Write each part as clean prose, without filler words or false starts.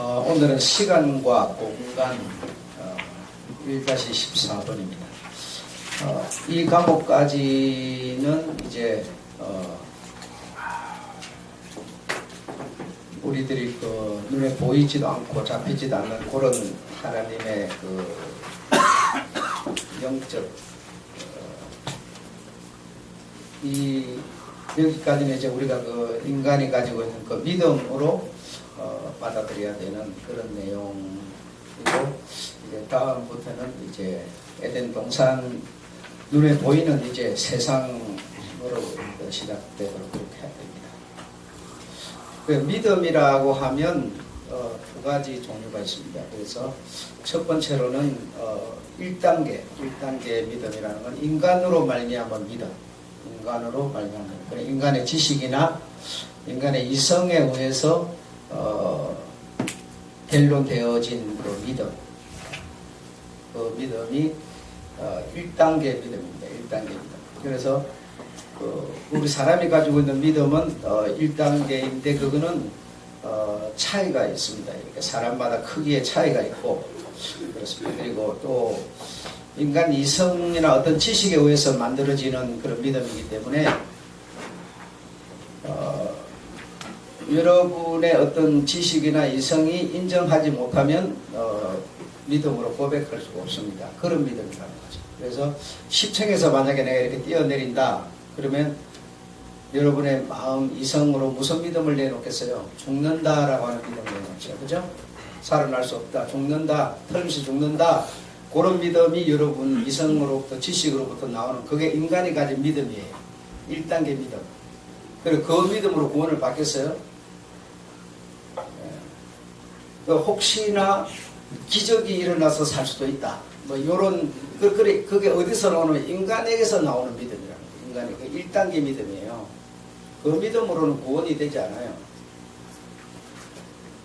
오늘은 시간과 공간 1-14번입니다. 이 과목까지는 이제 우리들이 눈에 보이지도 않고 잡히지도 않는 그런 하나님의 영적 여기까지는 이제 우리가 인간이 가지고 있는 믿음으로 받아들여야 되는 그런 내용이고, 이제 다음부터는 이제 에덴 동산 눈에 보이는 이제 세상으로 시작되도록 그렇게 해야 됩니다. 믿음이라고 하면 두 가지 종류가 있습니다. 그래서 첫 번째로는 1단계 믿음이라는 건 인간으로 말미암은 믿음, 인간으로 말미암은 인간의 지식이나 인간의 이성에 의해서 결론되어진 그 믿음, 그 믿음이 1단계 믿음입니다. 1단계 믿음. 그래서 우리 사람이 가지고 있는 믿음은 1단계인데 그거는 차이가 있습니다. 이렇게 사람마다 크기의 차이가 있고 그렇습니다. 그리고 또 인간 이성이나 어떤 지식에 의해서 만들어지는 그런 믿음이기 때문에 여러분의 어떤 지식이나 이성이 인정하지 못하면 믿음으로 고백할 수가 없습니다. 그런 믿음이라는 거죠. 그래서 10층에서 만약에 내가 이렇게 뛰어내린다 그러면 여러분의 마음 이성으로 무슨 믿음을 내놓겠어요? 죽는다라고 하는 믿음을 내놓죠. 그죠? 살아날 수 없다, 죽는다, 털없이 죽는다, 그런 믿음이 여러분 이성으로부터 지식으로부터 나오는 그게 인간이 가진 믿음이에요. 1단계 믿음. 그리고 그 믿음으로 구원을 받겠어요? 혹시나 기적이 일어나서 살 수도 있다. 뭐 요런 그게 어디서 나오는 인간에게서 나오는 믿음이라는 거예요. 인간의 그 1단계 믿음이에요. 그 믿음으로는 구원이 되지 않아요.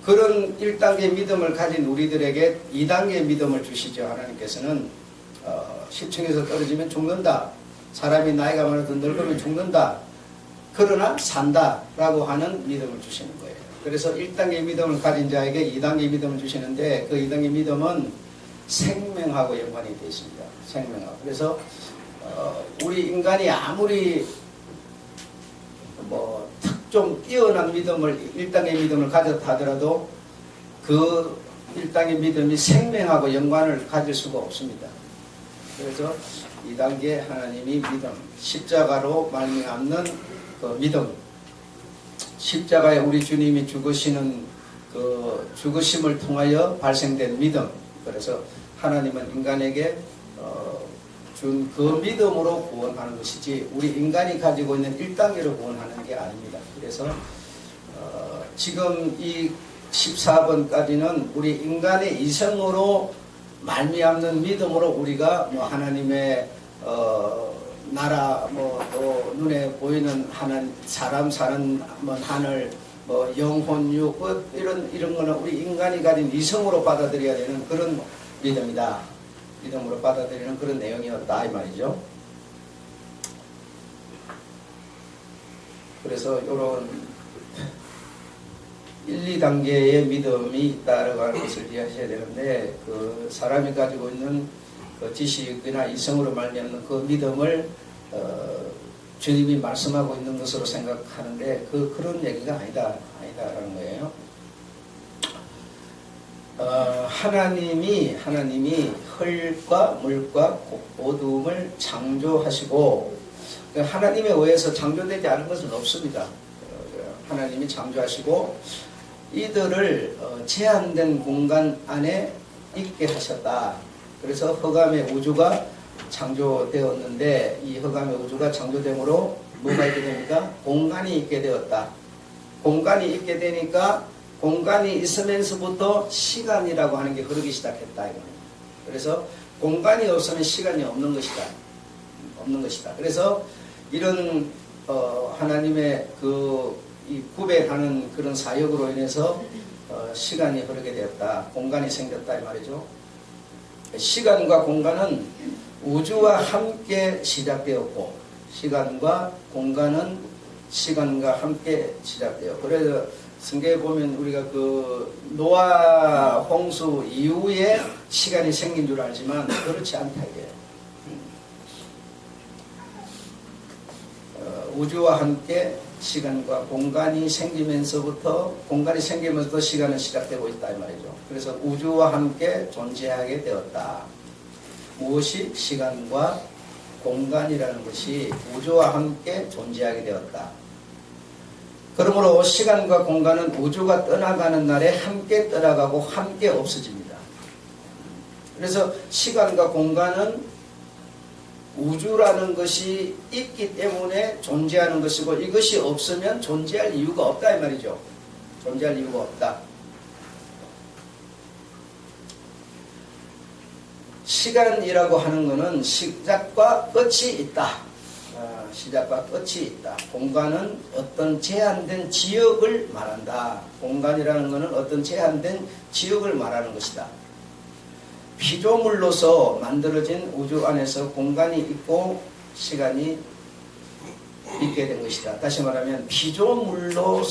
그런 1단계 믿음을 가진 우리들에게 2단계 믿음을 주시죠. 하나님께서는 10층에서 떨어지면 죽는다. 사람이 나이가 많아서 늙으면 죽는다. 그러나 산다라고 하는 믿음을 주시는 거예요. 그래서 1단계 믿음을 가진 자에게 2단계 믿음을 주시는데 그 2단계 믿음은 생명하고 연관이 되어 있습니다. 생명하고. 그래서 우리 인간이 아무리 좀 뛰어난 믿음을 1단계 믿음을 가졌다 하더라도 그 1단계 믿음이 생명하고 연관을 가질 수가 없습니다. 그래서 2단계 하나님이 믿음, 십자가로 말미암는 그 믿음, 십자가에 우리 주님이 죽으시는 그 죽으심을 통하여 발생된 믿음. 그래서 하나님은 인간에게 준 그 믿음으로 구원하는 것이지 우리 인간이 가지고 있는 1단계로 구원하는 게 아닙니다. 그래서 지금 이 14번까지는 우리 인간의 이성으로 말미암는 믿음으로 우리가 하나님의 나라, 또 눈에 보이는 하나님, 사람 사는 하늘, 영혼, 육, 이런 거는 우리 인간이 가진 이성으로 받아들여야 되는 그런 믿음이다. 믿음으로 받아들이는 그런 내용이었다 이 말이죠. 그래서 이런 1, 2단계의 믿음이 있다라고 하는 것을 이해하셔야 되는데 그 사람이 가지고 있는 그 지식이나 이성으로 말미암는 그 믿음을 주님이 말씀하고 있는 것으로 생각하는데 그런 얘기가 아니다라는 거예요. 하나님이 흙과 물과 어둠을 창조하시고 하나님에 의해서 창조되지 않은 것은 없습니다. 하나님이 창조하시고 이들을 제한된 공간 안에 있게 하셨다. 그래서 흑암의 우주가 창조되었는데 이 흑암의 우주가 창조됨으로 뭐가 있게 됩니까? 공간이 있게 되었다. 공간이 있게 되니까 공간이 있으면서부터 시간이라고 하는 게 흐르기 시작했다. 그래서 공간이 없으면 시간이 없는 것이다. 그래서 이런 하나님의 이 구별하는 그런 사역으로 인해서 시간이 흐르게 되었다. 공간이 생겼다 이 말이죠. 시간과 공간은 우주와 함께 시작되었고 시간과 공간은 시간과 함께 시작돼요. 그래서 성경에 보면 우리가 그 노아 홍수 이후에 시간이 생긴 줄 알지만 그렇지 않다 이게. 우주와 함께 시간과 공간이 생기면서부터 시간은 시작되고 있다 이 말이죠. 그래서 우주와 함께 존재하게 되었다. 무엇이? 시간과 공간이라는 것이 우주와 함께 존재하게 되었다. 그러므로 시간과 공간은 우주가 떠나가는 날에 함께 떠나가고 함께 없어집니다. 그래서 시간과 공간은 우주라는 것이 있기 때문에 존재하는 것이고 이것이 없으면 존재할 이유가 없다 이 말이죠. 존재할 이유가 없다. 시간이라고 하는 것은 시작과 끝이 있다. 시작과 끝이 있다. 공간은 어떤 제한된 지역을 말한다. 공간이라는 것은 어떤 제한된 지역을 말하는 것이다. 피조물로서 만들어진 우주 안에서 공간이 있고 시간이 있게 된 것이다. 다시 말하면 피조물로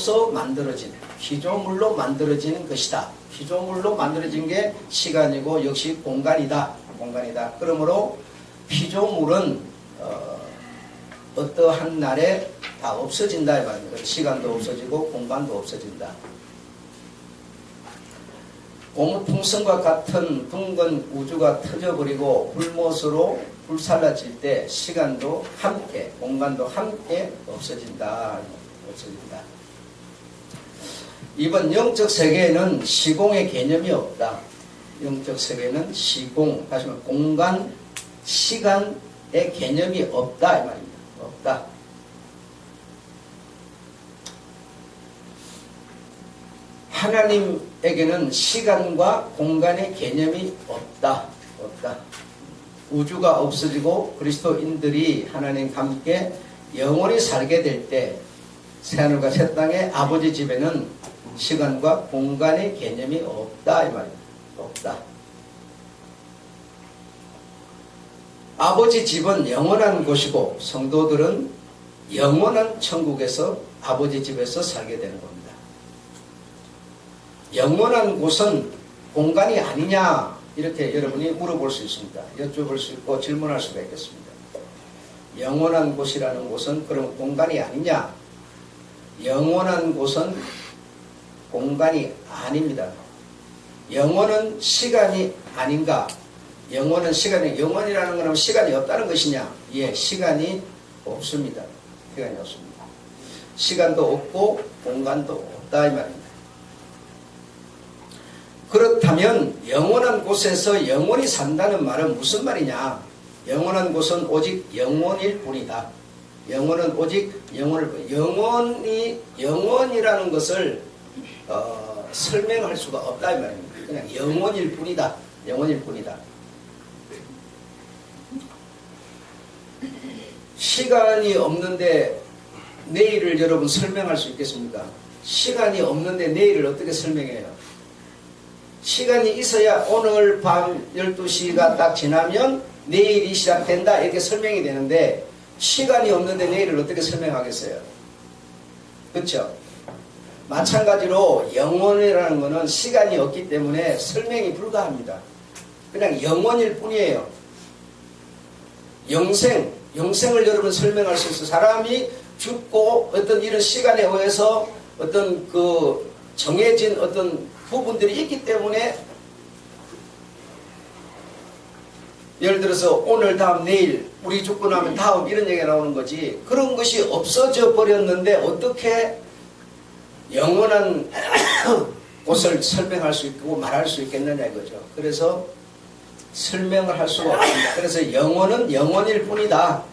만들어지는 것이다. 피조물로 만들어진 게 시간이고 역시 공간이다. 그러므로 피조물은 어떠한 날에 다 없어진다 이 말입니다. 시간도 없어지고 공간도 없어진다. 고무풍선과 같은 둥근 우주가 터져버리고 불못으로 불살라질 때 시간도 함께 공간도 함께 없어진다. 이번 영적 세계에는 시공의 개념이 없다. 영적 세계는 시공, 다시 말하면 공간, 시간의 개념이 없다 이 말입니다. 없다. 하나님에게는 시간과 공간의 개념이 없다. 우주가 없어지고 그리스도인들이 하나님과 함께 영원히 살게 될 때 새하늘과 새 땅의 아버지 집에는 시간과 공간의 개념이 없다 이 말입니다. 없다. 아버지 집은 영원한 곳이고 성도들은 영원한 천국에서 아버지 집에서 살게 되는 겁니다. 영원한 곳은 공간이 아니냐 이렇게 여러분이 물어볼 수 있습니다. 여쭤볼 수 있고 질문할 수가 있겠습니다. 영원한 곳이라는 곳은 그럼 공간이 아니냐? 영원한 곳은 공간이 아닙니다. 영원은 시간이 아닌가? 영원이라는 것은 시간이 없다는 것이냐? 예, 시간이 없습니다. 시간도 없고 공간도 없다 이 말입니다. 그렇다면 영원한 곳에서 영원히 산다는 말은 무슨 말이냐? 영원한 곳은 오직 영원일 뿐이다. 영원은 오직 영원일 뿐. 영원이라는 것을 설명할 수가 없다 이 말입니다. 그냥 영원일 뿐이다. 시간이 없는데 내일을 여러분 설명할 수 있겠습니까? 시간이 없는데 내일을 어떻게 설명해요? 시간이 있어야 오늘 밤 12시가 딱 지나면 내일이 시작된다 이렇게 설명이 되는데 시간이 없는데 내일을 어떻게 설명하겠어요? 그렇죠? 마찬가지로 영원이라는 것은 시간이 없기 때문에 설명이 불가합니다. 그냥 영원일 뿐이에요. 영생을 여러분 설명할 수 있어요. 사람이 죽고 어떤 이런 시간에 의해서 어떤 그 정해진 어떤 부분들이 있기 때문에 예를 들어서 오늘 다음 내일 우리 죽고 나면 다음 이런 얘기가 나오는 거지 그런 것이 없어져 버렸는데 어떻게 영원한 곳을 설명할 수 있고 말할 수 있겠느냐 이거죠. 그래서 설명을 할 수가 없습니다. 그래서 영원은 영원일 뿐이다.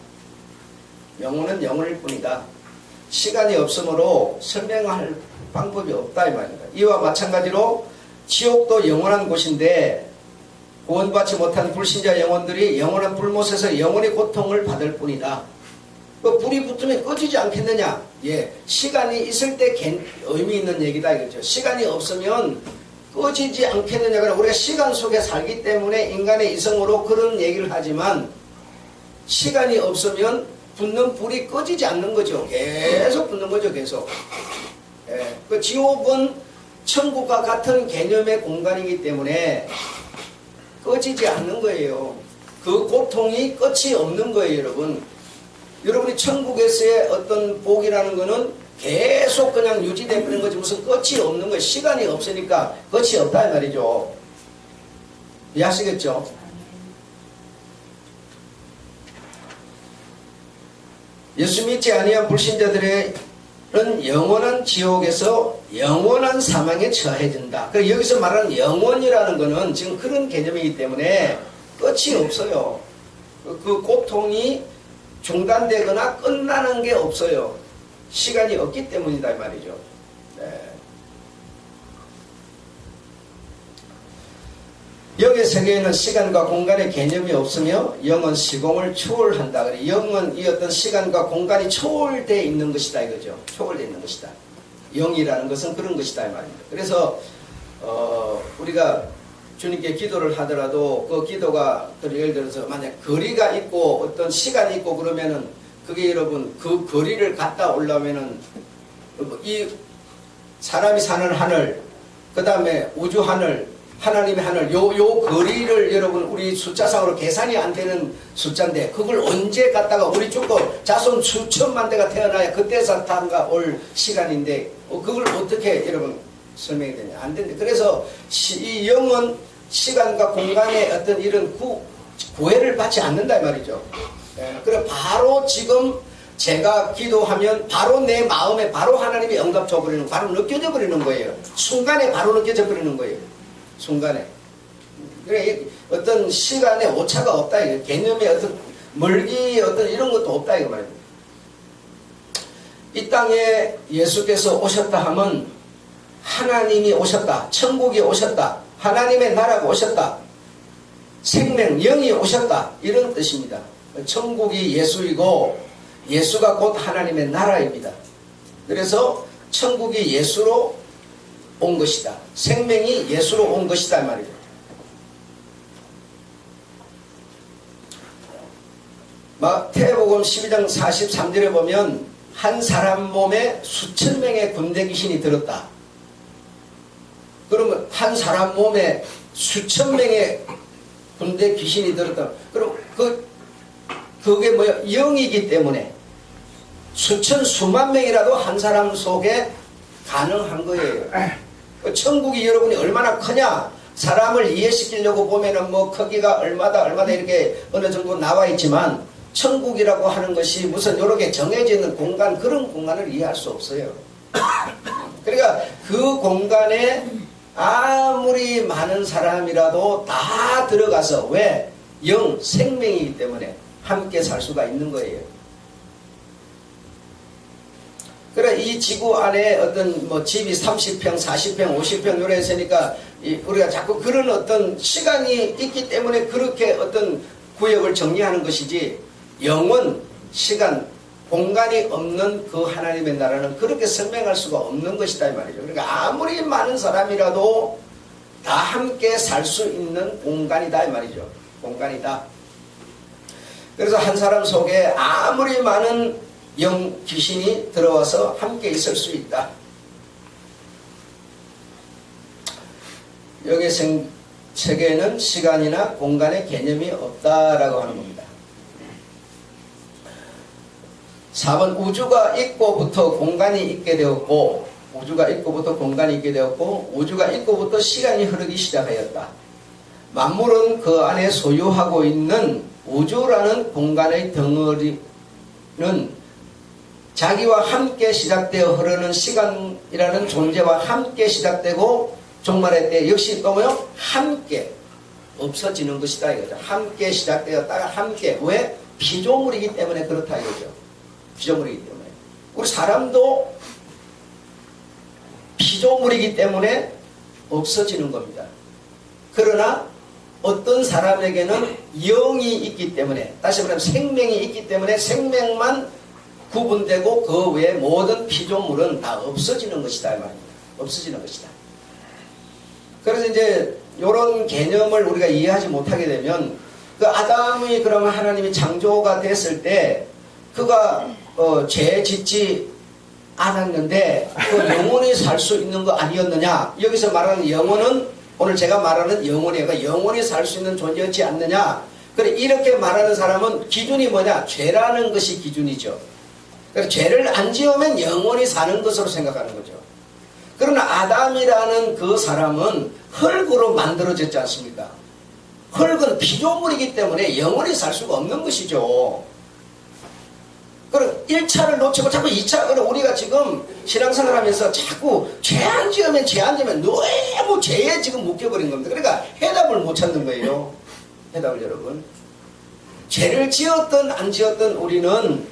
시간이 없으므로 설명할 방법이 없다 이 말입니다. 이와 마찬가지로 지옥도 영원한 곳인데 구원받지 못한 불신자 영혼들이 영원한 불못에서 영원히 고통을 받을 뿐이다. 불이 붙으면 꺼지지 않겠느냐? 예, 시간이 있을 때 의미 있는 얘기다 이거죠. 시간이 없으면 꺼지지 않겠느냐? 우리가 시간 속에 살기 때문에 인간의 이성으로 그런 얘기를 하지만 시간이 없으면 붙는 불이 꺼지지 않는 거죠. 계속 붙는 거죠. 계속. 예, 그 지옥은 천국과 같은 개념의 공간이기 때문에 꺼지지 않는 거예요. 그 고통이 끝이 없는 거예요, 여러분. 여러분이 천국에서의 어떤 복이라는 거는 계속 그냥 유지되는 거지 무슨 끝이 없는 거예요. 시간이 없으니까 끝이 없다 이 말이죠. 이해하시겠죠? 예수 믿지 아니한 불신자들은 영원한 지옥에서 영원한 사망에 처해진다. 그래서 여기서 말하는 영원이라는 것은 지금 그런 개념이기 때문에 끝이 없어요. 그 고통이 중단되거나 끝나는 게 없어요. 시간이 없기 때문이다 이 말이죠. 네. 영의 세계에는 시간과 공간의 개념이 없으며 영은 시공을 초월한다. 그래 영은 이 어떤 시간과 공간이 초월되어 있는 것이다 이거죠. 초월되어 있는 것이다. 영이라는 것은 그런 것이다 이 말입니다. 그래서 우리가 주님께 기도를 하더라도 그 기도가 예를 들어서 만약 거리가 있고 어떤 시간이 있고 그러면은 그게 여러분 그 거리를 갔다 오려면은 이 사람이 사는 하늘 그 다음에 우주 하늘 하나님의 하늘 요 거리를 여러분 우리 숫자상으로 계산이 안 되는 숫자인데 그걸 언제 갔다가 우리 죽고 자손 수천만 대가 태어나야 그때서 다가 올 시간인데 그걸 어떻게 여러분 설명이 되냐 안 된다. 그래서 이 영은 시간과 공간의 어떤 이런 구애를 받지 않는다 이 말이죠. 예, 그래 바로 지금 제가 기도하면 바로 내 마음에 바로 하나님이 응답 줘버리는 바로 느껴져 버리는 거예요. 순간에 바로 느껴져 버리는 거예요. 순간에. 그래 어떤 시간에 오차가 없다 이거 개념의 어떤 멀기 어떤 이런 것도 없다 이거 말입니다. 이 땅에 예수께서 오셨다 하면 하나님이 오셨다, 천국이 오셨다, 하나님의 나라가 오셨다, 생명 영이 오셨다 이런 뜻입니다. 천국이 예수이고 예수가 곧 하나님의 나라입니다. 그래서 천국이 예수로 온 것이다. 생명이 예수로 온 것이다 말이죠. 마태복음 12장 43절에 보면 한 사람 몸에 수천 명의 군대 귀신이 들었다. 그러면 한 사람 몸에 수천 명의 군대 귀신이 들었다. 그럼 그게 뭐야? 영이기 때문에 수천 수만 명이라도 한 사람 속에 가능한 거예요. 천국이 여러분이 얼마나 크냐? 사람을 이해시키려고 보면은 뭐 크기가 얼마다 이렇게 어느 정도 나와 있지만 천국이라고 하는 것이 무슨 이렇게 정해져 있는 공간 그런 공간을 이해할 수 없어요. 그러니까 그 공간에 아무리 많은 사람이라도 다 들어가서 왜? 영, 생명이기 때문에 함께 살 수가 있는 거예요. 그래 이 지구 안에 어떤 뭐 집이 30평, 40평, 50평 요래 했으니까 우리가 자꾸 그런 어떤 시간이 있기 때문에 그렇게 어떤 구역을 정리하는 것이지 영원, 시간, 공간이 없는 그 하나님의 나라는 그렇게 설명할 수가 없는 것이다 이 말이죠. 그러니까 아무리 많은 사람이라도 다 함께 살 수 있는 공간이다 이 말이죠. 공간이다. 그래서 한 사람 속에 아무리 많은 영 귀신이 들어와서 함께 있을 수 있다. 여기 세계에는 시간이나 공간의 개념이 없다라고 하는 겁니다. 4번 우주가 있고부터 공간이 있게 되었고 우주가 있고부터 공간이 있게 되었고 우주가 있고부터 시간이 흐르기 시작하였다. 만물은 그 안에 소유하고 있는 우주라는 공간의 덩어리는 자기와 함께 시작되어 흐르는 시간이라는 존재와 함께 시작되고 종말의 때 역시 또 뭐요? 함께 없어지는 것이다 이거죠. 함께 시작되었다가 함께 왜? 피조물이기 때문에 그렇다 이거죠. 피조물이기 때문에 우리 사람도 피조물이기 때문에 없어지는 겁니다. 그러나 어떤 사람에게는 영이 있기 때문에 다시 말하면 생명이 있기 때문에 생명만 구분되고 그 외의 모든 피조물은 다 없어지는 것이다 이 말입니다. 없어지는 것이다. 그래서 이제 이런 개념을 우리가 이해하지 못하게 되면 그 아담이 그러면 하나님이 창조가 됐을 때 그가 죄 짓지 아담인데 그 영원히 살 수 있는 거 아니었느냐? 여기서 말하는 영혼은 오늘 제가 말하는 영혼이에요. 영원히 살 수 있는 존재였지 않느냐? 그래 이렇게 말하는 사람은 기준이 뭐냐? 죄라는 것이 기준이죠. 그래서 죄를 안 지으면 영원히 사는 것으로 생각하는 거죠. 그러나 아담이라는 그 사람은 흙으로 만들어졌지 않습니까? 흙은 피조물이기 때문에 영원히 살 수가 없는 것이죠. 그럼 1차를 놓치고 자꾸 2차, 그럼 우리가 지금 신앙생활 하면서 자꾸 죄 안 지으면 너무 죄에 지금 묶여버린 겁니다. 그러니까 해답을 못 찾는 거예요. 해답을 여러분. 죄를 지었든 안 지었든 우리는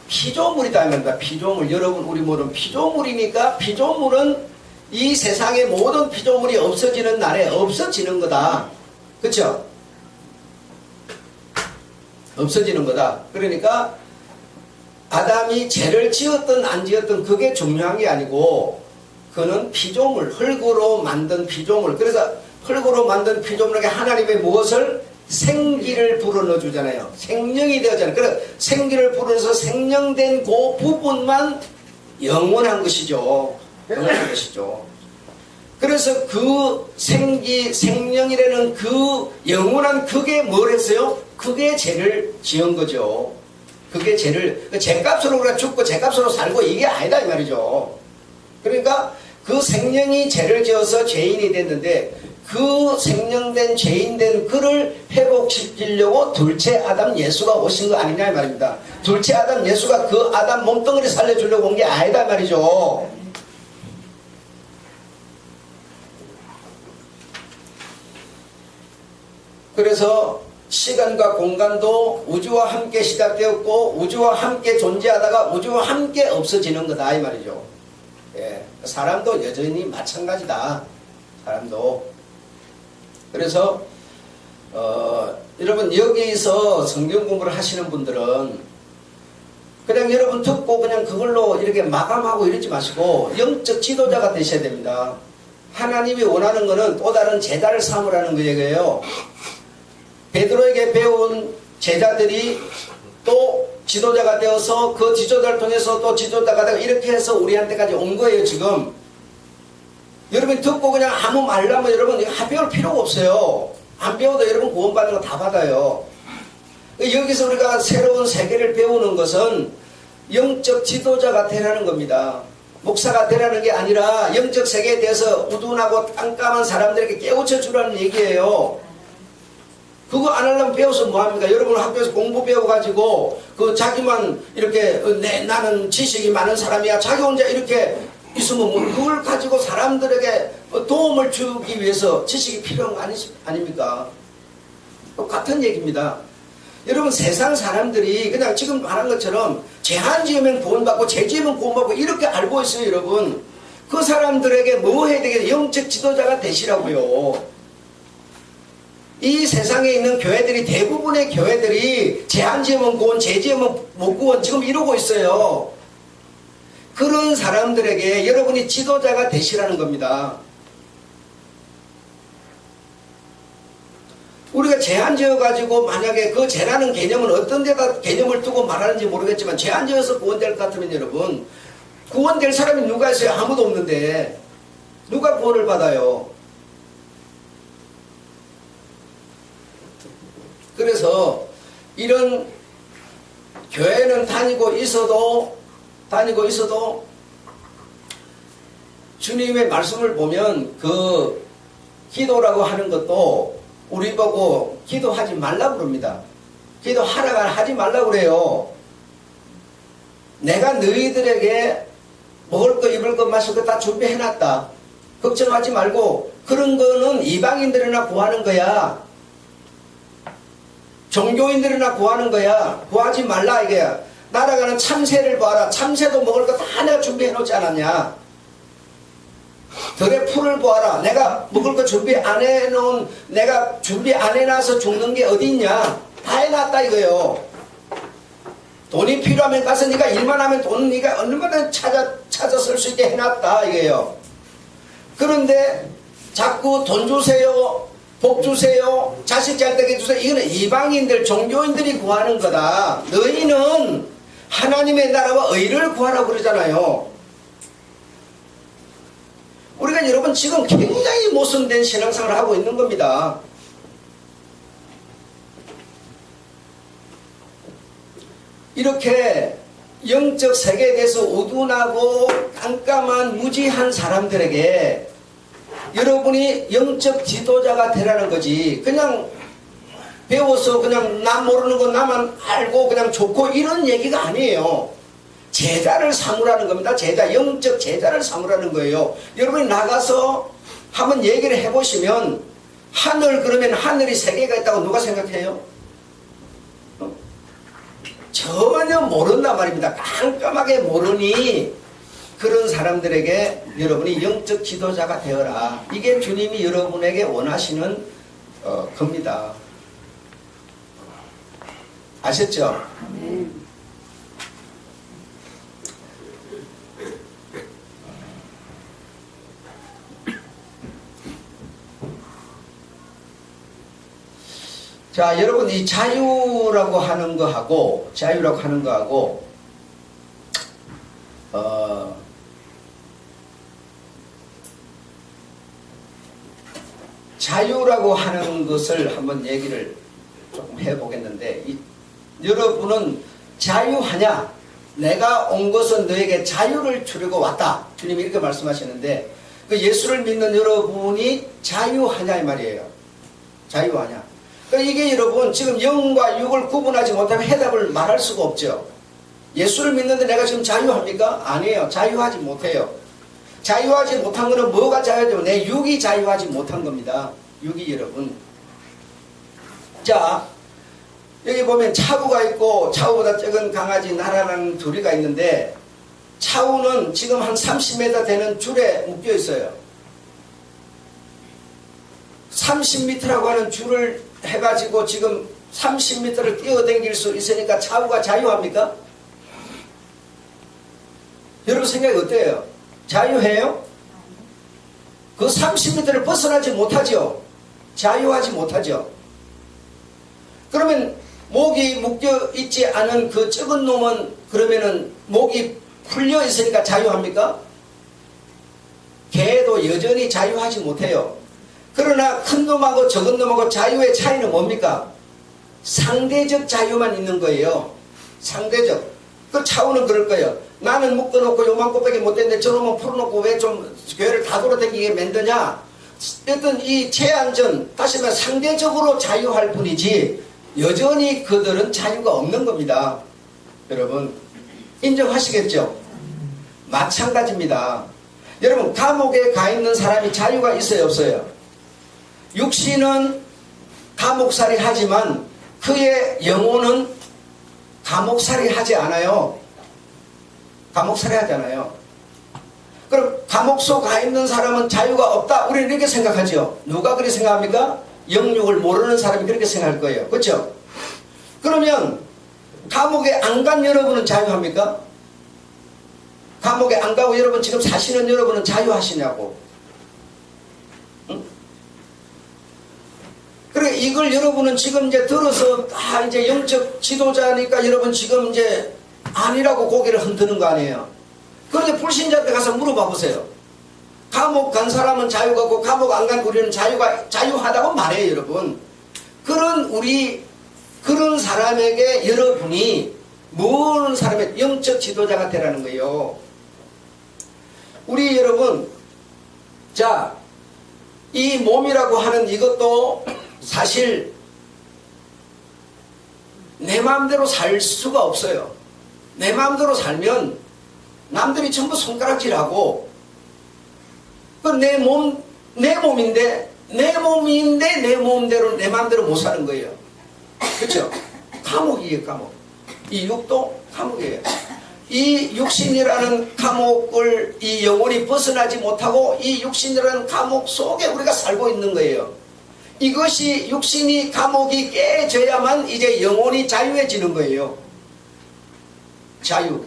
피조물이다 말입니다. 피조물. 여러분 우리 모든 피조물이니까 피조물은 이 세상의 모든 피조물이 없어지는 날에 없어지는 거다. 그렇죠? 없어지는 거다. 그러니까 아담이 죄를 지었든 안 지었든 그게 중요한 게 아니고 그는 피조물, 흙으로 만든 피조물. 그래서 흙으로 만든 피조물에게 하나님의 무엇을? 생기를 불어넣어 주잖아요. 생명이 되었잖아요. 그래서 생기를 불어넣어서 생명된 그 부분만 영원한 것이죠. 영원한 것이죠. 그래서 그 생명이라는 그 영원한 그게 뭘 했어요? 그게 죄를 지은 거죠. 그게 죄를, 죄값으로 우리가 죽고 죄값으로 살고 이게 아니다 이 말이죠. 그러니까 그 생명이 죄를 지어서 죄인이 됐는데 그 생명된 죄인된 그를 회복시키려고 둘째 아담 예수가 오신 거 아니냐 이 말입니다. 둘째 아담 예수가 그 아담 몸뚱이를 살려주려고 온 게 아니다 이 말이죠. 그래서 시간과 공간도 우주와 함께 시작되었고 우주와 함께 존재하다가 우주와 함께 없어지는 거다 이 말이죠. 예, 사람도 여전히 마찬가지다. 사람도. 그래서 여러분 여기서 성경 공부를 하시는 분들은 그냥 여러분 듣고 그냥 그걸로 이렇게 마감하고 이러지 마시고 영적 지도자가 되셔야 됩니다. 하나님이 원하는 것은 또 다른 제자를 삼으라는 거예요. 베드로에게 배운 제자들이 또 지도자가 되어서 그 지도자를 통해서 또 지도자가 되고 이렇게 해서 우리한테까지 온 거예요 지금. 여러분 듣고 그냥 아무 말라면 여러분 이거 배울 필요가 없어요. 안 배워도 여러분 구원받는 거 다 받아요. 여기서 우리가 새로운 세계를 배우는 것은 영적 지도자가 되라는 겁니다. 목사가 되라는 게 아니라 영적 세계에 대해서 우둔하고 깜깜한 사람들에게 깨우쳐 주라는 얘기예요. 그거 안 하려면 배워서 뭐합니까? 여러분 학교에서 공부 배워가지고 그 자기만 이렇게 나는 지식이 많은 사람이야 자기 혼자 이렇게 있으면 뭐 그걸 가지고 사람들에게 도움을 주기 위해서 지식이 필요한 거 아닙니까? 똑같은 얘기입니다. 여러분 세상 사람들이 그냥 지금 말한 것처럼 죄 안 지으면 구원받고 죄 지으면 구원받고 이렇게 알고 있어요 여러분. 그 사람들에게 뭐 해야 되겠어요? 영적 지도자가 되시라고요. 이 세상에 있는 교회들이 대부분의 교회들이 죄 안 지으면 구원, 죄 지으면 못 구원 지금 이러고 있어요. 그런 사람들에게 여러분이 지도자가 되시라는 겁니다. 우리가 죄 안 지어가지고 만약에 그 죄라는 개념은 어떤 데다 개념을 두고 말하는지 모르겠지만 죄 안 지어서 구원될 것 같으면 여러분 구원될 사람이 누가 있어요? 아무도 없는데 누가 구원을 받아요? 그래서 이런 교회는 다니고 있어도 주님의 말씀을 보면 그 기도라고 하는 것도 우리 보고 기도하지 말라고 그럽니다. 기도하라고 하지 말라고 그래요. 내가 너희들에게 먹을 거 입을 거 마실 거 다 준비해놨다. 걱정하지 말고 그런 거는 이방인들이나 구하는 거야. 종교인들이나 구하는 거야. 구하지 말라 이게야. 날아가는 참새를 봐라. 참새도 먹을 거 다 내가 준비해 놓지 않았냐. 들의 풀을 보아라. 내가 먹을 거 준비 안 해놓은 내가 준비 안 해놔서 죽는 게 어디 있냐. 다 해놨다 이거요. 돈이 필요하면 가서 네가 일만 하면 돈은 네가 얼마나 찾아 쓸 수 있게 해놨다 이거예요. 그런데 자꾸 돈 주세요. 복 주세요. 자식 잘 되게 주세요. 이거는 이방인들 종교인들이 구하는 거다. 너희는 하나님의 나라와 의를 구하라고 그러잖아요. 그러니까 여러분 지금 굉장히 모순된 신앙생활을 하고 있는 겁니다. 이렇게 영적 세계에 대해서 우둔하고 깜깜한 무지한 사람들에게 여러분이 영적 지도자가 되라는 거지, 그냥 배워서 그냥 남 모르는 거 나만 알고 그냥 좋고 이런 얘기가 아니에요. 제자를 삼으라는 겁니다. 제자, 영적 제자를 삼으라는 거예요. 여러분이 나가서 한번 얘기를 해보시면 하늘, 그러면 하늘이 세 개가 있다고 누가 생각해요? 전혀 모른단 말입니다. 깜깜하게 모르니 그런 사람들에게 여러분이 영적 지도자가 되어라. 이게 주님이 여러분에게 원하시는 겁니다. 아셨죠? 자, 여러분 이 자유라고 하는 거하고 자유라고 하는 것을 한번 얘기를 조금 해보겠는데, 여러분은 자유하냐? 내가 온 것은 너에게 자유를 주려고 왔다. 주님이 이렇게 말씀하시는데, 그 예수를 믿는 여러분이 자유하냐 이 말이에요. 자유하냐? 그러니까 이게 여러분 지금 영과 육을 구분하지 못하면 해답을 말할 수가 없죠. 예수를 믿는데 내가 지금 자유합니까? 아니에요. 자유하지 못해요. 자유하지 못한 거는 뭐가 자유하죠? 내 육이 자유하지 못한 겁니다. 육이 여러분. 자, 여기 보면 차우가 있고 차우보다 작은 강아지 나라라는 둘이가 있는데, 차우는 지금 한 30m 되는 줄에 묶여 있어요. 30m라고 하는 줄을 해가지고 지금 30m를 뛰어댕길 수 있으니까 차우가 자유합니까? 여러분 생각이 어때요? 자유해요? 그 30m를 벗어나지 못하죠? 자유하지 못하죠? 그러면 목이 묶여 있지 않은 그 적은 놈은 그러면은 목이 풀려 있으니까 자유합니까? 개도 여전히 자유하지 못해요. 그러나 큰 놈하고 적은 놈하고 자유의 차이는 뭡니까? 상대적 자유만 있는 거예요. 상대적. 그 차우는 그럴 거예요. 나는 묶어놓고 요만큼밖에 못했는데 저놈은 풀어놓고 왜 좀 교회를 다 돌아다니게 만드냐? 어떤 이 제한전, 다시 말해 상대적으로 자유할 뿐이지 여전히 그들은 자유가 없는 겁니다. 여러분 인정하시겠죠? 마찬가지입니다. 여러분 감옥에 가 있는 사람이 자유가 있어요, 없어요? 육신은 감옥살이 하지만 그의 영혼은 감옥살이 하지 않아요. 감옥살이 하지 않아요. 그럼 감옥 속 가 있는 사람은 자유가 없다, 우리는 이렇게 생각하죠. 누가 그렇게 생각합니까? 영육을 모르는 사람이 그렇게 생각할 거예요. 그렇죠? 그러면 감옥에 안 간 여러분은 자유합니까? 감옥에 안 가고 여러분 지금 사시는 여러분은 자유하시냐고. 그러니까 이걸 여러분은 지금 이제 들어서 이제 영적 지도자니까 여러분 지금 이제 아니라고 고개를 흔드는 거 아니에요. 그런데 불신자한테 가서 물어봐 보세요. 감옥 간 사람은 자유가 없고 감옥 안 간 우리는 자유하다고 말해요, 여러분. 그런 사람에게 여러분이 모르는 사람의 영적 지도자가 되라는 거예요. 우리 여러분, 자, 이 몸이라고 하는 이것도 사실 내 마음대로 살 수가 없어요. 내 마음대로 살면 남들이 전부 손가락질하고, 내 몸인데 내 몸대로 내 마음대로 못 사는 거예요. 그렇죠? 감옥이에요, 감옥. 이 육도 감옥이에요. 이 육신이라는 감옥을 이 영혼이 벗어나지 못하고 이 육신이라는 감옥 속에 우리가 살고 있는 거예요. 이것이 육신이 감옥이 깨져야만 이제 영혼이 자유해지는 거예요. 자유.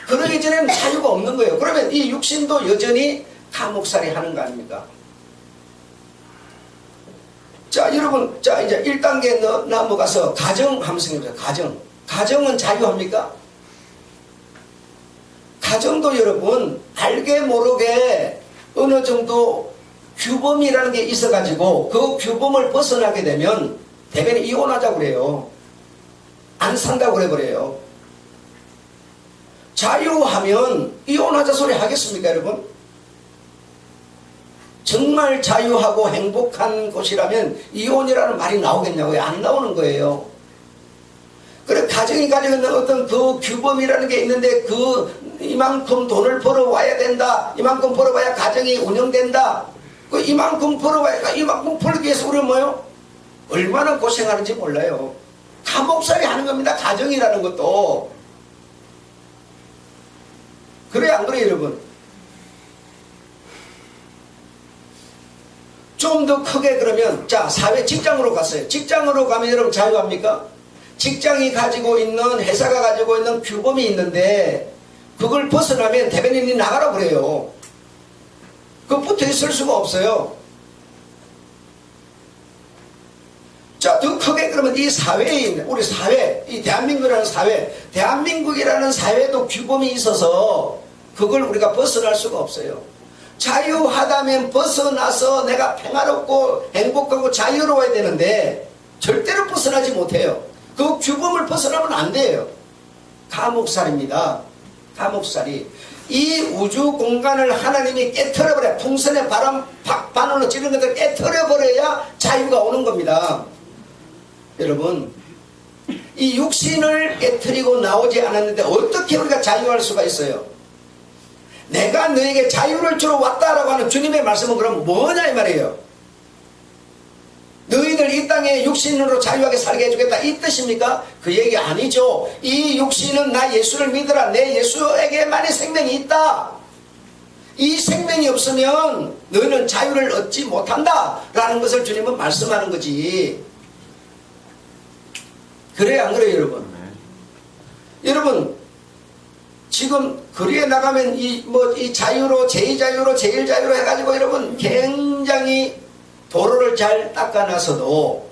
그러기 전에는 자유가 없는 거예요. 그러면 이 육신도 여전히 감옥살이 하는 거 아닙니까? 자, 여러분, 자, 이제 1단계 넘어가서 가정 한번 생각해보세요. 가정은 자유합니까? 가정도 여러분, 알게 모르게 어느 정도 규범이라는 게 있어가지고 그 규범을 벗어나게 되면 대변이 이혼하자고 그래요. 안 산다고 그래버려요. 자유하면 이혼하자 소리 하겠습니까, 여러분? 정말 자유하고 행복한 곳이라면 이혼이라는 말이 나오겠냐고요? 안 나오는 거예요. 그래, 가정이 가지고 있는 어떤 그 규범이라는 게 있는데 이만큼 돈을 벌어와야 된다. 이만큼 벌어와야 가정이 운영된다. 이만큼 벌어와야 이만큼 벌기 위해서 우리는 뭐요? 얼마나 고생하는지 몰라요. 감옥살이 하는 겁니다. 가정이라는 것도. 그래 안 그래요, 여러분? 좀 더 크게 그러면 자, 사회 직장으로 갔어요. 직장으로 가면 여러분 자유합니까? 직장이 가지고 있는, 회사가 가지고 있는 규범이 있는데 그걸 벗어나면 대변인이 나가라고 그래요. 그거 붙어 있을 수가 없어요. 자, 더 크게 그러면 이 사회에 있는, 우리 사회, 이 대한민국이라는 사회도 규범이 있어서 그걸 우리가 벗어날 수가 없어요. 자유하다면 벗어나서 내가 평화롭고 행복하고 자유로워야 되는데 절대로 벗어나지 못해요. 그 규범을 벗어나면 안 돼요. 감옥살입니다. 감옥살이. 이 우주 공간을 하나님이 깨트려버려야, 풍선의 바늘로 찌르는 것을 깨트려버려야 자유가 오는 겁니다. 여러분, 이 육신을 깨트리고 나오지 않았는데 어떻게 우리가 자유할 수가 있어요? 내가 너에게 자유를 주러 왔다라고 하는 주님의 말씀은 그럼 뭐냐 이 말이에요. 너희들 이 땅에 육신으로 자유하게 살게 해주겠다 이 뜻입니까? 그 얘기 아니죠. 이 육신은 나 예수를 믿으라. 내 예수에게만의 생명이 있다. 이 생명이 없으면 너희는 자유를 얻지 못한다 라는 것을 주님은 말씀하는 거지. 그래요 안 그래요 여러분? 여러분 지금 거리에 나가면 이 자유로 제2자유로 제1자유로 해가지고 여러분 굉장히 도로를 잘 닦아놔서도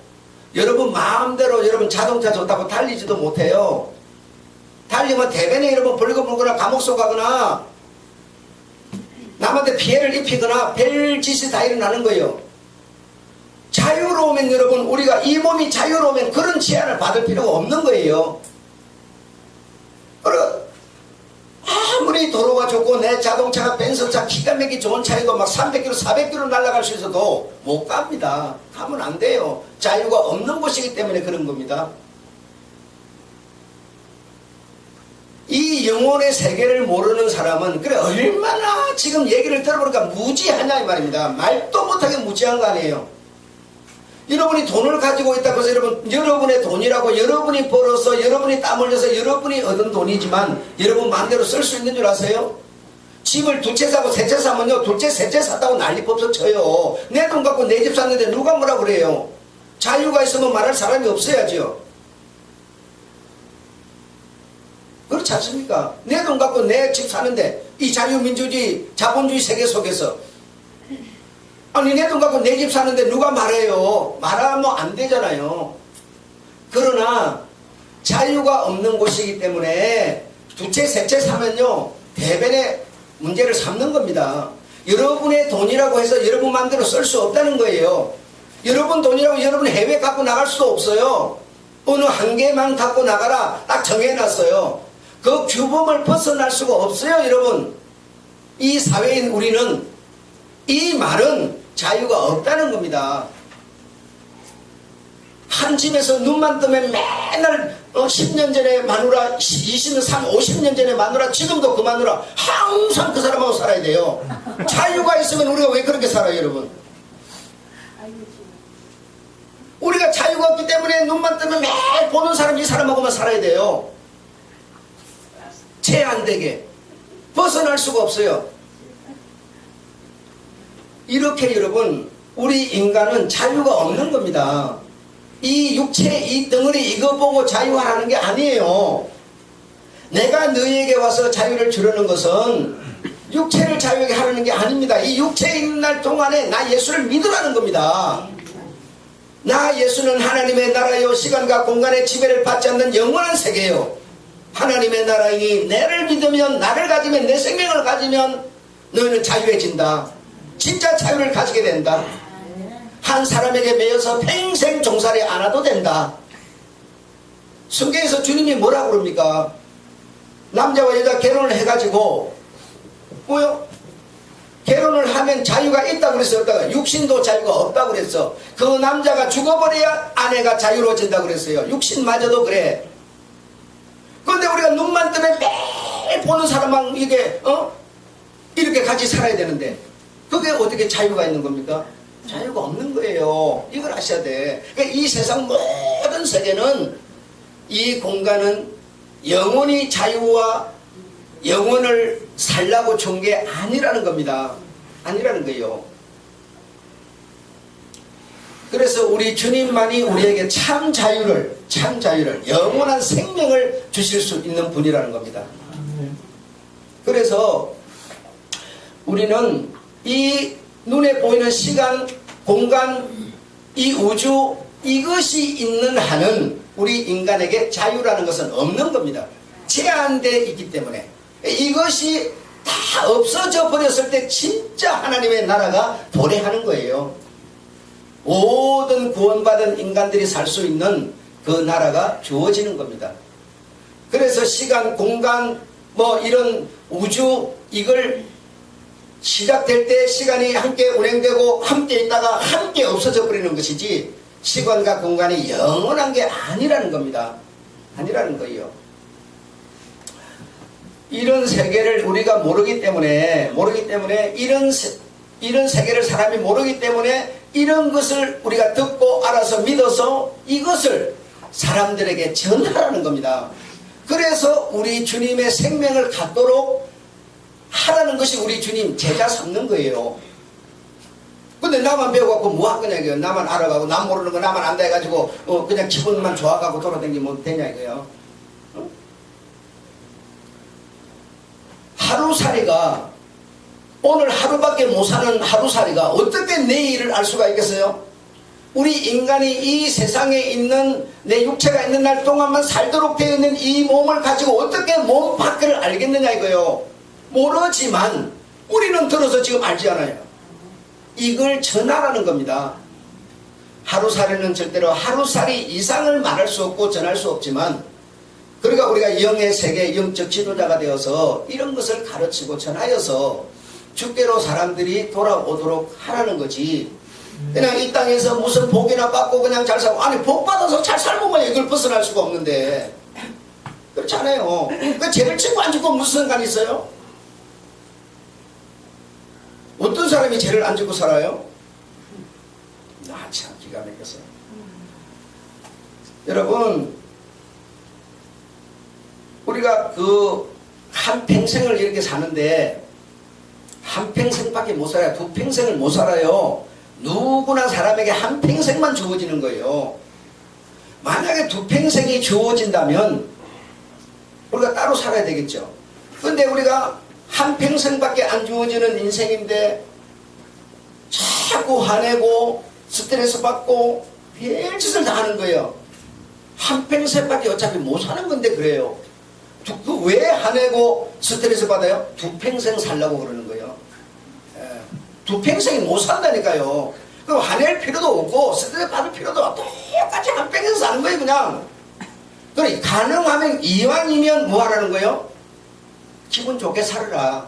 여러분 마음대로 여러분 자동차 좋다고 달리지도 못해요. 달리면 대변에 여러분 벌금 물거나 감옥 속 가거나 남한테 피해를 입히거나 별짓이 다 일어나는 거예요. 자유로우면 여러분 우리가 이 몸이 자유로우면 그런 제한을 받을 필요가 없는 거예요. 아무리 도로가 좋고 내 자동차가 벤츠차 기가 막히게 좋은 차이도 막 300km 400km 날아갈 수 있어도 못 갑니다. 가면 안 돼요. 자유가 없는 곳이기 때문에 그런 겁니다. 이 영혼의 세계를 모르는 사람은 그래 얼마나 지금 얘기를 들어보니까 무지하냐 이 말입니다. 말도 못하게 무지한 거 아니에요. 여러분이 돈을 가지고 있다고 해서 여러분 여러분의 돈이라고 여러분이 벌어서 여러분이 땀 흘려서 여러분이 얻은 돈이지만 여러분 마음대로 쓸 수 있는 줄 아세요? 집을 두 채 사고 세 채 사면요 둘째 셋째 샀다고 난리 법석 쳐요. 내 돈 갖고 내 집 샀는데 누가 뭐라 그래요? 자유가 있으면 말할 사람이 없어야죠. 그렇지 않습니까? 내 돈 갖고 내 집 사는데 이 자유민주주의 자본주의 세계 속에서 아니 내 돈 갖고 내 집 사는데 누가 말해요? 말하면 안 되잖아요. 그러나 자유가 없는 곳이기 때문에 두 채 세 채 사면요 대변의 문제를 삼는 겁니다. 여러분의 돈이라고 해서 여러분 마음대로 쓸 수 없다는 거예요. 여러분 돈이라고 여러분 해외 갖고 나갈 수도 없어요. 어느 한 개만 갖고 나가라 딱 정해놨어요. 그 규범을 벗어날 수가 없어요. 여러분 이 사회인 우리는 이 말은 자유가 없다는 겁니다. 한 집에서 눈만 뜨면 맨날 10년 전에 마누라 20년 50년 전에 마누라 지금도 그 마누라 항상 그 사람하고 살아야 돼요. 자유가 있으면 우리가 왜 그렇게 살아요 여러분? 우리가 자유가 없기 때문에 눈만 뜨면 매일 보는 사람 이 사람하고만 살아야 돼요. 제한되게 벗어날 수가 없어요. 이렇게 여러분 우리 인간은 자유가 없는 겁니다. 이 육체 이 덩어리 이거 보고 자유하라는 게 아니에요. 내가 너희에게 와서 자유를 주려는 것은 육체를 자유하게 하려는 게 아닙니다. 이 육체에 있는 날 동안에 나 예수를 믿으라는 겁니다. 나 예수는 하나님의 나라요 시간과 공간의 지배를 받지 않는 영원한 세계요 하나님의 나라이니 나를 믿으면 나를 가지면 내 생명을 가지면 너희는 자유해진다. 진짜 자유를 가지게 된다. 한 사람에게 매여서 평생 종살이 안 해도 된다. 성경에서 주님이 뭐라고 그럽니까? 남자와 여자 결혼을 해가지고 뭐요? 결혼을 하면 자유가 있다고 그랬어, 없다고? 육신도 자유가 없다고 그랬어. 그 남자가 죽어버려야 아내가 자유로워진다고 그랬어요. 육신마저도 그래. 그런데 우리가 눈만 뜨면 매일 보는 사람만 이게 이렇게 같이 살아야 되는데 그게 어떻게 자유가 있는 겁니까? 자유가 없는 거예요. 이걸 아셔야 돼. 그러니까 이 세상 모든 세계는, 이 공간은 영원히 자유와 영혼을 살라고 준 게 아니라는 겁니다. 아니라는 거예요. 그래서 우리 주님만이 우리에게 참 자유를, 영원한 생명을 주실 수 있는 분이라는 겁니다. 그래서 우리는 이 눈에 보이는 시간, 공간, 이 우주, 이것이 있는 한은 우리 인간에게 자유라는 것은 없는 겁니다. 제한되어 있기 때문에. 이것이 다 없어져 버렸을 때 진짜 하나님의 나라가 도래하는 거예요. 모든 구원받은 인간들이 살 수 있는 그 나라가 주어지는 겁니다. 그래서 시간, 공간, 이런 우주, 이걸 시작될 때 시간이 함께 운행되고 함께 있다가 함께 없어져 버리는 것이지, 시간과 공간이 영원한 게 아니라는 겁니다. 아니라는 거예요. 이런 세계를 우리가 모르기 때문에 이런 세계를 사람이 모르기 때문에 이런 것을 우리가 듣고 알아서 믿어서 이것을 사람들에게 전하라는 겁니다. 그래서 우리 주님의 생명을 갖도록 하라는 것이 우리 주님 제자 삼는 거예요. 근데 나만 배워갖고 뭐 할 거냐 이거요. 나만 알아가고 남 모르는 거 나만 안다 해가지고 그냥 기분만 좋아가고 돌아다니면 되냐 이거요. 하루살이가, 오늘 하루밖에 못 사는 하루살이가 어떻게 내일을 알 수가 있겠어요? 우리 인간이 이 세상에 있는, 내 육체가 있는 날 동안만 살도록 되어 있는 이 몸을 가지고 어떻게 몸 밖을 알겠느냐 이거요. 모르지만 우리는 들어서 지금 알지 않아요. 이걸 전하라는 겁니다. 하루살이는 절대로 하루살이 이상을 말할 수 없고 전할 수 없지만, 그러니까 우리가 영의 세계, 영적 지도자가 되어서 이런 것을 가르치고 전하여서 주께로 사람들이 돌아오도록 하라는 거지. 그냥 이 땅에서 무슨 복이나 받고 그냥 잘 살고, 아니 복 받아서 잘 살면 이걸 벗어날 수가 없는데, 그렇지 않아요. 그 죄를 짓고 안 짓고 무슨 상관이 있어요? 어떤 사람이 죄를 안 짓고 살아요? 나 참 기가 막혔어요. 여러분, 우리가 한 평생을 이렇게 사는데 한 평생밖에 못 살아요. 두 평생을 못 살아요. 누구나 사람에게 한 평생만 주어지는 거예요. 만약에 두 평생이 주어진다면 우리가 따로 살아야 되겠죠. 근데 우리가 한 평생밖에 안 주어지는 인생인데 자꾸 화내고 스트레스 받고 별짓을 다 하는 거예요. 한 평생밖에 어차피 못 사는 건데 그래요. 왜 화내고 스트레스 받아요? 두 평생 살라고 그러는 거예요. 두 평생이 못 산다니까요. 그럼 화낼 필요도 없고 스트레스 받을 필요도 없고 똑같이 한 평생 사는 거예요 그냥. 그래, 가능하면 이왕이면 뭐 하라는 거예요? 기분 좋게 살아라.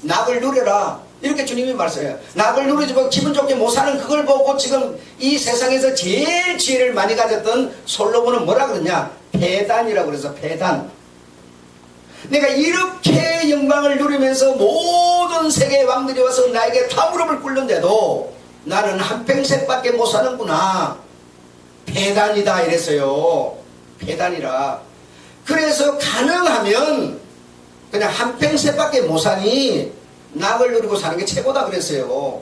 낙을 누려라. 이렇게 주님이 말씀해요. 낙을 누리지 말고 기분 좋게 못 사는 그걸 보고 지금 이 세상에서 제일 지혜를 많이 가졌던 솔로몬은 뭐라 그러냐? 패단이라고 그래서 패단. 내가 이렇게 영광을 누리면서 모든 세계의 왕들이 와서 나에게 다 무릎을 꿇는데도 나는 한평생밖에 못 사는구나. 패단이다 이랬어요. 패단이라. 그래서 가능하면 그냥 한평생밖에 못 사니 낙을 누리고 사는 게 최고다 그랬어요.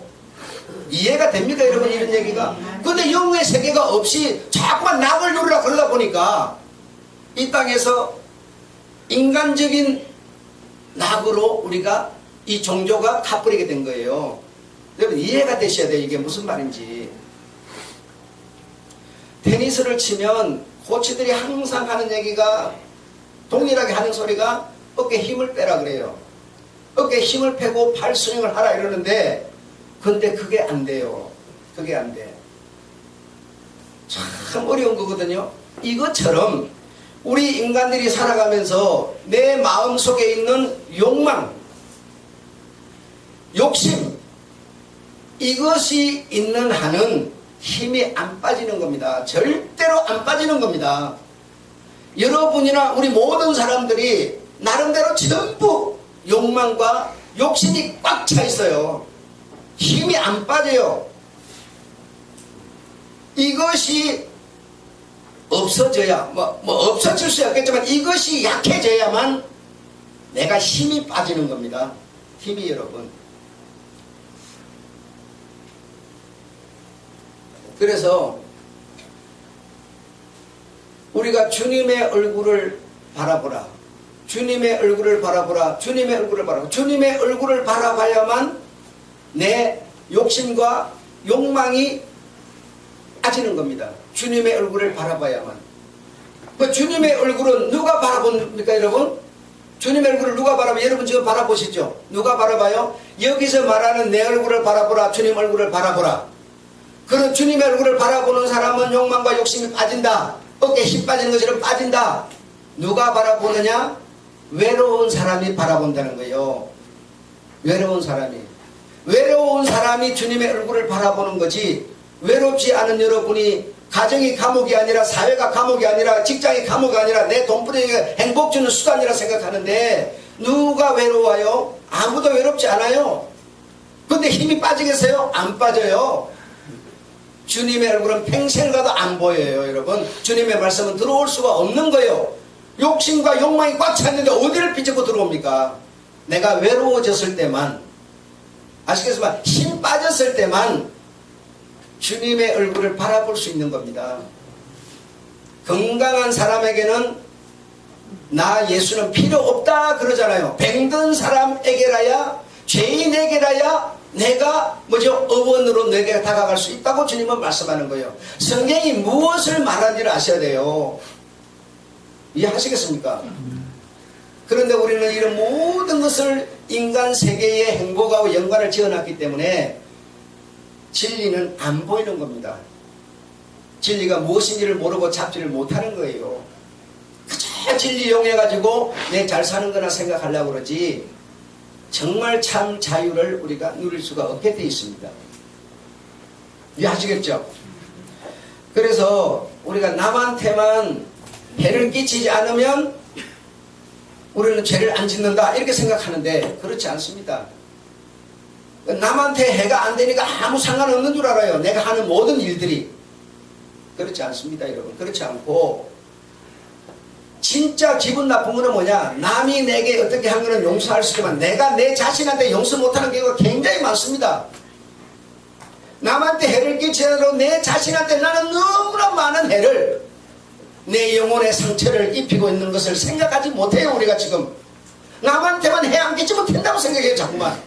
이해가 됩니까 여러분 이런 얘기가? 근데 영의 세계가 없이 자꾸만 낙을 누리라 그러다 보니까 이 땅에서 인간적인 낙으로 우리가 이 종교가 가버리게 된 거예요. 여러분 이해가 되셔야 돼요. 이게 무슨 말인지. 테니스를 치면 코치들이 항상 하는 얘기가, 동일하게 하는 소리가 어깨에 힘을 빼라 그래요. 어깨에 힘을 빼고 팔 스윙을 하라 이러는데 근데 그게 안 돼요. 그게 안 돼. 참 어려운 거거든요. 이것처럼 우리 인간들이 살아가면서 내 마음속에 있는 욕망, 욕심, 이것이 있는 한은 힘이 안 빠지는 겁니다. 절대로 안 빠지는 겁니다. 여러분이나 우리 모든 사람들이 나름대로 전부 욕망과 욕심이 꽉 차 있어요. 힘이 안 빠져요. 이것이 없어져야, 없어질 수 없겠지만 이것이 약해져야만 내가 힘이 빠지는 겁니다. 힘이 여러분. 그래서 우리가 주님의 얼굴을 바라보라. 주님의 얼굴을 바라보라. 주님의 얼굴을 바라보라. 주님의 얼굴을 바라봐야만 내 욕심과 욕망이 빠지는 겁니다. 주님의 얼굴을 바라봐야만. 그 주님의 얼굴은 누가 바라봅니까, 여러분? 주님의 얼굴을 누가 바라봐요? 여러분 지금 바라보시죠? 누가 바라봐요? 여기서 말하는 내 얼굴을 바라보라. 주님 얼굴을 바라보라. 그런 주님의 얼굴을 바라보는 사람은 욕망과 욕심이 빠진다. 어깨에 힘 빠지는 것처럼 빠진다. 누가 바라보느냐? 외로운 사람이 바라본다는 거예요. 외로운 사람이. 외로운 사람이 주님의 얼굴을 바라보는 거지. 외롭지 않은 여러분이 가정이 감옥이 아니라, 사회가 감옥이 아니라, 직장이 감옥이 아니라 내 돈벌이가 행복 주는 수단이라 생각하는데 누가 외로워요? 아무도 외롭지 않아요. 근데 힘이 빠지겠어요? 안 빠져요. 주님의 얼굴은 평생 가도 안 보여요. 여러분, 주님의 말씀은 들어올 수가 없는 거예요. 욕심과 욕망이 꽉 찼는데 어디를 비집고 들어옵니까? 내가 외로워졌을 때만, 아시겠지만 힘 빠졌을 때만 주님의 얼굴을 바라볼 수 있는 겁니다. 건강한 사람에게는 나 예수는 필요 없다 그러잖아요. 병든 사람에게라야, 죄인에게라야 내가 의원으로 내게 다가갈 수 있다고 주님은 말씀하는 거예요. 성경이 무엇을 말하는지를 아셔야 돼요. 이해하시겠습니까? 그런데 우리는 이런 모든 것을 인간 세계의 행복하고 연관을 지어놨기 때문에 진리는 안 보이는 겁니다. 진리가 무엇인지를 모르고 잡지를 못하는 거예요. 그저 진리 이용해가지고 내 잘 사는 거나 생각하려고 그러지 정말 참 자유를 우리가 누릴 수가 없게 되어 있습니다. 이해하시겠죠? 그래서 우리가 남한테만 해를 끼치지 않으면 우리는 죄를 안 짓는다 이렇게 생각하는데 그렇지 않습니다. 남한테 해가 안 되니까 아무 상관없는 줄 알아요. 내가 하는 모든 일들이. 그렇지 않습니다, 여러분. 그렇지 않고 진짜 기분 나쁜 거는 뭐냐? 남이 내게 어떻게 한 거는 용서할 수 있지만 내가 내 자신한테 용서 못하는 경우가 굉장히 많습니다. 남한테 해를 끼치더라도 내 자신한테 나는 너무나 많은 해를, 내 영혼의 상처를 입히고 있는 것을 생각하지 못해요. 우리가 지금 남한테만 해 안 끼치면 된다고 생각해요. 자꾸만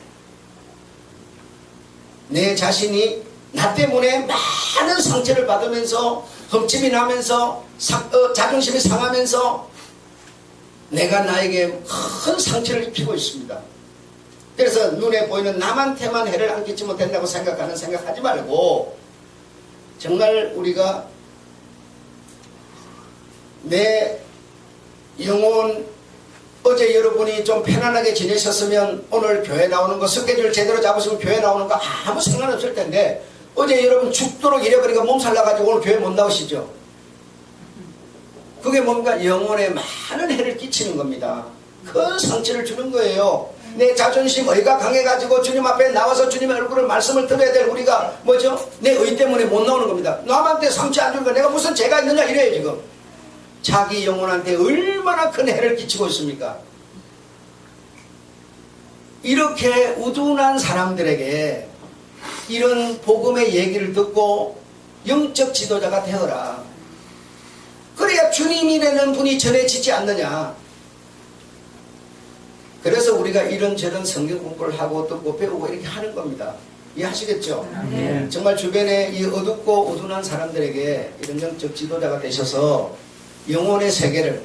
내 자신이 나 때문에 많은 상처를 받으면서 흠집이 나면서 자존심이 상하면서 내가 나에게 큰 상처를 입히고 있습니다. 그래서 눈에 보이는 남한테만 해를 안 끼치면 된다고 생각하지 말고 정말 우리가 내 영혼, 어제 여러분이 좀 편안하게 지내셨으면 오늘 교회 나오는 거 스케줄 제대로 잡으시면 교회 나오는 거 아무 상관없을 텐데 어제 여러분 죽도록 잃어버리니까 몸살 나가지고 오늘 교회 못 나오시죠? 그게 뭔가 영혼에 많은 해를 끼치는 겁니다. 큰 상처를 주는 거예요. 내 자존심, 의가 강해가지고 주님 앞에 나와서 주님의 얼굴을 말씀을 들어야 될 우리가 내 의 때문에 못 나오는 겁니다. 남한테 상처 안 주는 거 내가 무슨 죄가 있느냐 이래요 지금. 자기 영혼한테 얼마나 큰 해를 끼치고 있습니까? 이렇게 우둔한 사람들에게 이런 복음의 얘기를 듣고 영적 지도자가 되어라. 그래야 주님이라는 분이 전해지지 않느냐. 그래서 우리가 이런저런 성경 공부를 하고 듣고 배우고 이렇게 하는 겁니다. 이해하시겠죠? 네. 정말 주변에 이 어둡고 우둔한 사람들에게 이런 영적 지도자가 되셔서 영혼의 세계를,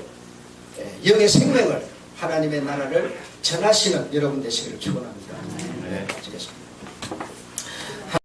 영의 생명을, 하나님의 나라를 전하시는 여러분 되시기를 축원합니다. 네. 마치겠습니다.